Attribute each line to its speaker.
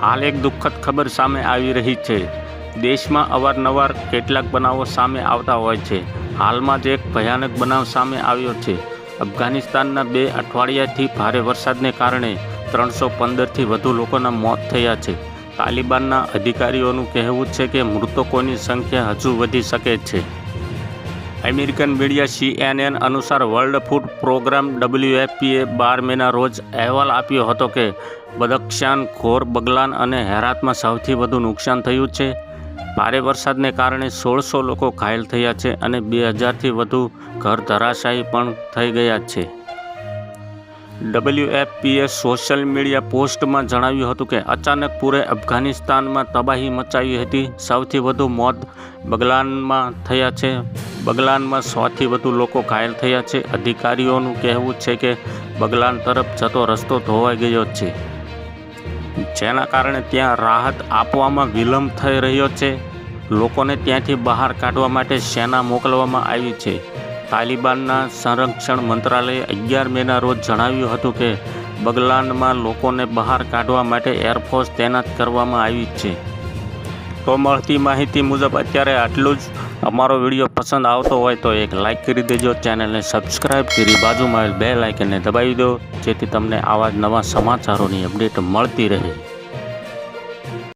Speaker 1: હાલ એક દુઃખદ ખબર સામે આવી રહી છે। દેશમાં અવારનવાર કેટલાક બનાવો સામે આવતા હોય છે। હાલમાં જ એક ભયાનક બનાવ સામે આવ્યો છે। અફઘાનિસ્તાનના 2 અઠવાડિયાથી ભારે વરસાદને કારણે 315થી વધુ લોકોના મોત થયા છે। તાલિબાનના અધિકારીઓનું કહેવું છે કે મૃતકોની સંખ્યા હજુ વધી શકે છે। અમેરિકન મીડિયા CNN અનુસાર વર્લ્ડ ફૂડ પ્રોગ્રામ WFPએ 12 મેના રોજ અહેવાલ આપ્યો હતો કે બદખ્શાન, ઘોર બગલાન અને હેરાતમાં સૌથી વધુ નુકસાન થયું છે। ભારે વરસાદને કારણે 1600 લોકો ઘાયલ થયા છે અને 2000થી વધુ ઘર ધરાશાયી પણ થઈ ગયા છે। WFPએ સોશિયલ મીડિયા પોસ્ટમાં જણાવ્યું હતું કે અચાનક પૂરે અફઘાનિસ્તાનમાં તબાહી મચાવી હતી। સૌથી વધુ મોત બગલાનમાં થયા છે। બગલાનમાં 100થી વધુ લોકો ઘાયલ થયા છે। અધિકારીઓનું કહેવું છે કે બગલાન તરફ જતો રસ્તો ધોવાઈ ગયો છે, જેના કારણે ત્યાં રાહત આપવામાં વિલંબ થઈ રહ્યો છે। લોકોને ત્યાંથી બહાર કાઢવા માટે સેના મોકલવામાં આવી છે। તાલિબાનના સંરક્ષણ મંત્રાલયે 11 મેના રોજ જણાવ્યું હતું કે બગલાનમાં લોકોને બહાર કાઢવા માટે એરફોર્સ તૈનાત કરવામાં આવી છે। તો મળતી માહિતી મુજબ અત્યારે આટલું જ। અમારો વિડીયો પસંદ આવતો હોય તો એક લાઇક કરી દેજો, ચેનલને સબસ્ક્રાઈબ કરી બાજુમાં આવેલ બેલ આઇકનને દબાવી દો, જેથી તમને આવા જ નવા સમાચારોની અપડેટ મળતી રહે।